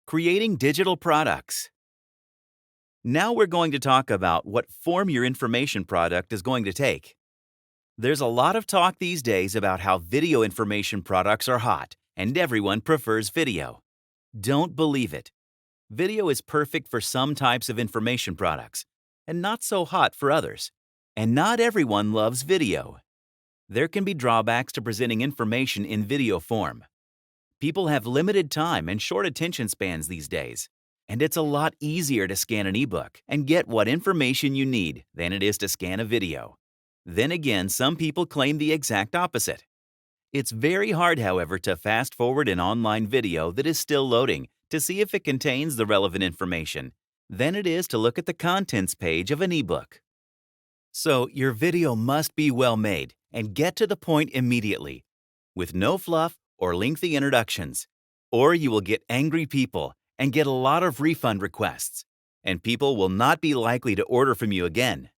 Creating digital products. Now we're going to talk about what form your information product is going to take. There's a lot of talk these days about how video information products are hot and everyone prefers video. Don't believe it. Video is perfect for some types of information products and not so hot for others. And not everyone loves video. There can be drawbacks to presenting information in video form. People have limited time and short attention spans these days, and it's a lot easier to scan an ebook and get what information you need than it is to scan a video. Then again, some people claim the exact opposite. It's very hard, however, to fast forward an online video that is still loading to see if it contains the relevant information than it is to look at the contents page of an ebook. So, your video must be well made and get to the point immediately, with no fluff or lengthy introductions, or you will get angry people and get a lot of refund requests, and people will not be likely to order from you again.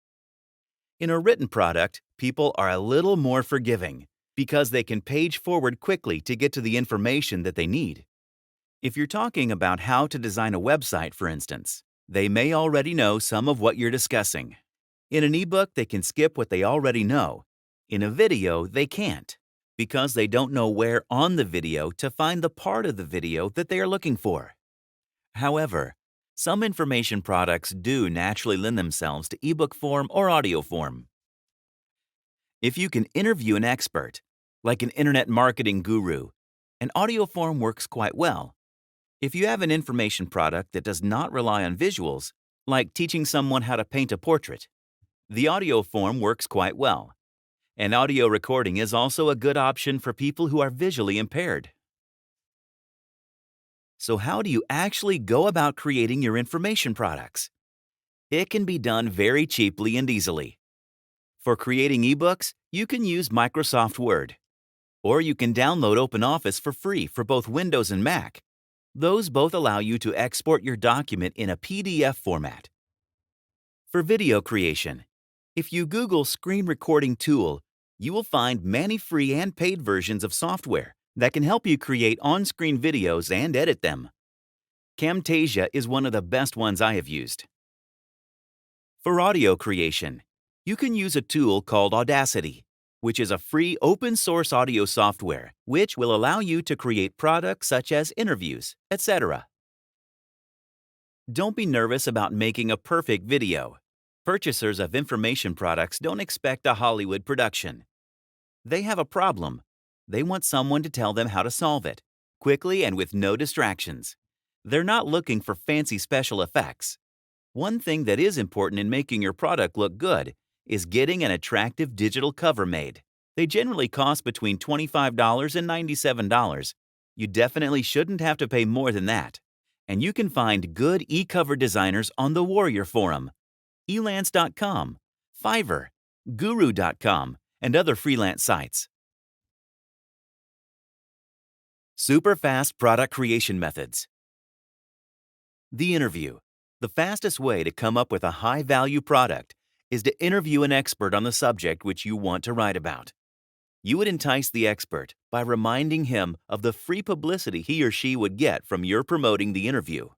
In a written product, people are a little more forgiving because they can page forward quickly to get to the information that they need. If you're talking about how to design a website, for instance, they may already know some of what you're discussing. In an ebook, they can skip what they already know. In a video, they can't, because they don't know where on the video to find the part of the video that they are looking for. However, some information products do naturally lend themselves to ebook form or audio form. If you can interview an expert, like an internet marketing guru, an audio form works quite well. If you have an information product that does not rely on visuals, like teaching someone how to paint a portrait, the audio form works quite well. And audio recording is also a good option for people who are visually impaired. So how do you actually go about creating your information products? It can be done very cheaply and easily. For creating ebooks, you can use Microsoft Word. Or you can download OpenOffice for free for both Windows and Mac. Those both allow you to export your document in a PDF format. For video creation, if you Google screen recording tool, you will find many free and paid versions of software that can help you create on-screen videos and edit them. Camtasia is one of the best ones I have used. For audio creation, you can use a tool called Audacity, which is a free open-source audio software which will allow you to create products such as interviews, etc. Don't be nervous about making a perfect video. Purchasers of information products don't expect a Hollywood production. They have a problem. They want someone to tell them how to solve it, quickly and with no distractions. They're not looking for fancy special effects. One thing that is important in making your product look good is getting an attractive digital cover made. They generally cost between $25 and $97. You definitely shouldn't have to pay more than that. And you can find good e-cover designers on the Warrior Forum, Elance.com, Fiverr, Guru.com, and other freelance sites. Super fast product creation methods. The interview. The fastest way to come up with a high-value product is to interview an expert on the subject which you want to write about. You would entice the expert by reminding him of the free publicity he or she would get from your promoting the interview.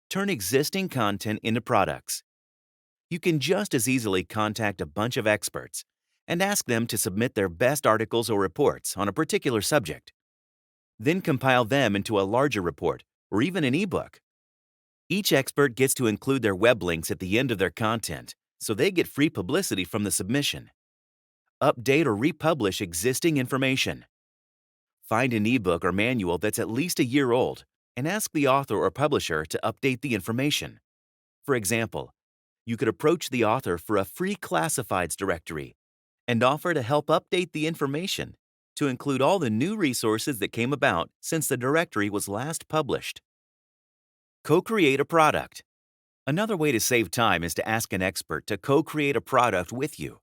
Turn existing content into products. You can just as easily contact a bunch of experts and ask them to submit their best articles or reports on a particular subject. Then compile them into a larger report or even an ebook. Each expert gets to include their web links at the end of their content, so they get free publicity from the submission. Update or republish existing information. Find an ebook or manual that's at least a year old and ask the author or publisher to update the information. For example, you could approach the author for a free classifieds directory and offer to help update the information to include all the new resources that came about since the directory was last published. Co-create a product. Another way to save time is to ask an expert to co-create a product with you.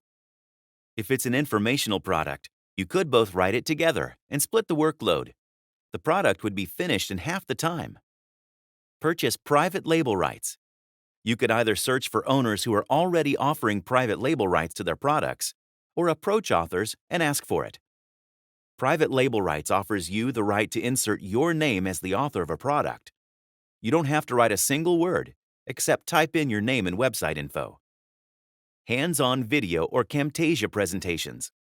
If it's an informational product, you could both write it together and split the workload. The product would be finished in half the time. Purchase private label rights. You could either search for owners who are already offering private label rights to their products, or approach authors and ask for it. Private label rights offers you the right to insert your name as the author of a product. You don't have to write a single word, except type in your name and website info. Hands-on video or Camtasia presentations.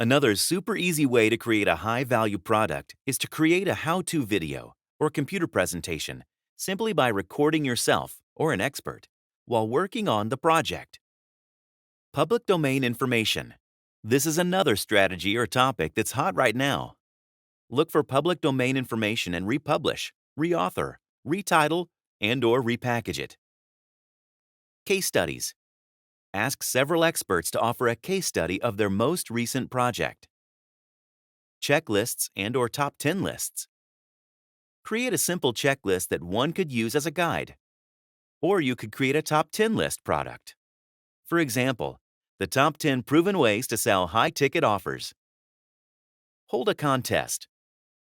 Another super easy way to create a high-value product is to create a how-to video or computer presentation simply by recording yourself or an expert while working on the project. Public domain information. This is another strategy or topic that's hot right now. Look for public domain information and republish, reauthor, retitle, and/or repackage it. Case studies. Ask several experts to offer a case study of their most recent project. Checklists and/or top 10 lists. Create a simple checklist that one could use as a guide. Or you could create a top 10 list product. For example, the top 10 proven ways to sell high-ticket offers. Hold a contest.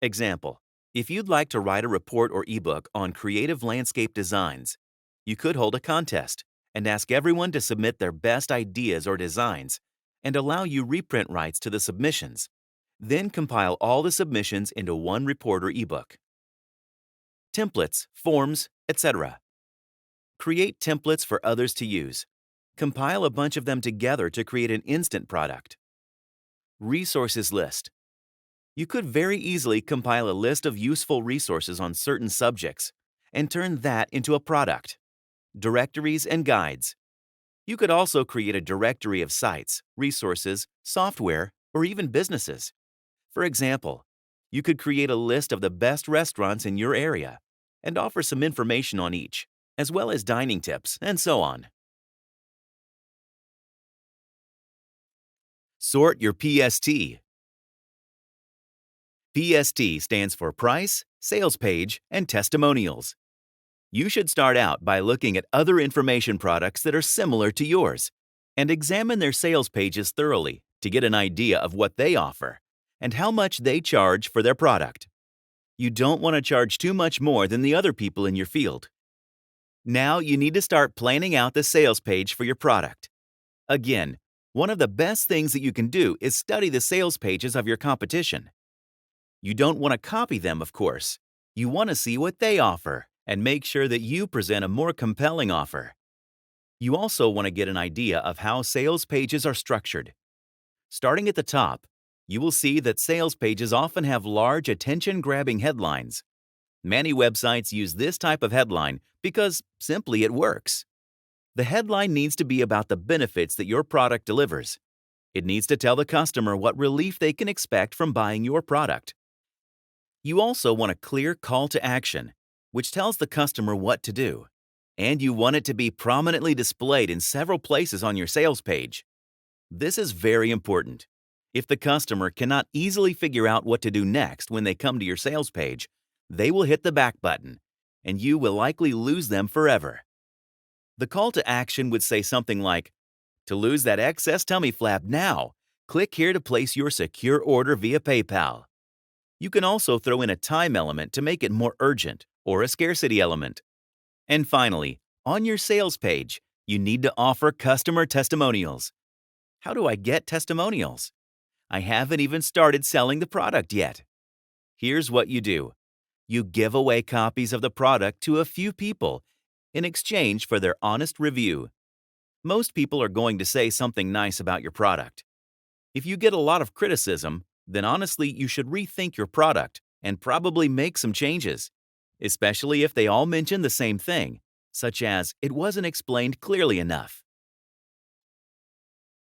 Example, if you'd like to write a report or ebook on creative landscape designs, you could hold a contest and ask everyone to submit their best ideas or designs and allow you reprint rights to the submissions. Then compile all the submissions into one report or ebook. Templates, forms, etc. Create templates for others to use. Compile a bunch of them together to create an instant product. Resources list. You could very easily compile a list of useful resources on certain subjects and turn that into a product. Directories and guides. You could also create a directory of sites, resources, software, or even businesses. For example, you could create a list of the best restaurants in your area and offer some information on each, as well as dining tips, and so on. Sort your PST. PST stands for Price, Sales Page, and Testimonials. You should start out by looking at other information products that are similar to yours and examine their sales pages thoroughly to get an idea of what they offer and how much they charge for their product. You don't want to charge too much more than the other people in your field. Now you need to start planning out the sales page for your product. Again, one of the best things that you can do is study the sales pages of your competition. You don't want to copy them, of course. You want to see what they offer and make sure that you present a more compelling offer. You also want to get an idea of how sales pages are structured. Starting at the top, you will see that sales pages often have large attention-grabbing headlines. Many websites use this type of headline because simply it works. The headline needs to be about the benefits that your product delivers. It needs to tell the customer what relief they can expect from buying your product. You also want a clear call to action, which tells the customer what to do. And you want it to be prominently displayed in several places on your sales page. This is very important. If the customer cannot easily figure out what to do next when they come to your sales page, they will hit the back button, and you will likely lose them forever. The call to action would say something like, "To lose that excess tummy flap now, click here to place your secure order via PayPal." You can also throw in a time element to make it more urgent, or a scarcity element. And finally, on your sales page, you need to offer customer testimonials. How do I get testimonials? I haven't even started selling the product yet. Here's what you do. You give away copies of the product to a few people in exchange for their honest review. Most people are going to say something nice about your product. If you get a lot of criticism, then honestly you should rethink your product and probably make some changes, especially if they all mention the same thing, such as it wasn't explained clearly enough.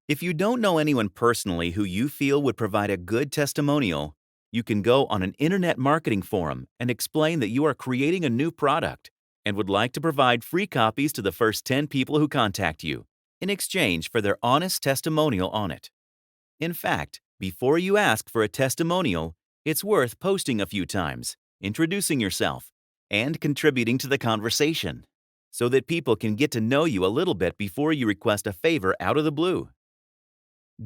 If you don't know anyone personally who you feel would provide a good testimonial, you can go on an internet marketing forum and explain that you are creating a new product and would like to provide free copies to the first 10 people who contact you in exchange for their honest testimonial on it. In fact, before you ask for a testimonial, it's worth posting a few times, introducing yourself, and contributing to the conversation so that people can get to know you a little bit before you request a favor out of the blue.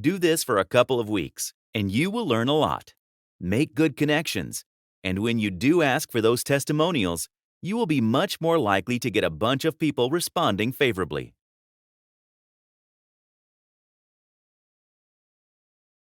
Do this for a couple of weeks, and you will learn a lot. Make good connections, and when you do ask for those testimonials, you will be much more likely to get a bunch of people responding favorably.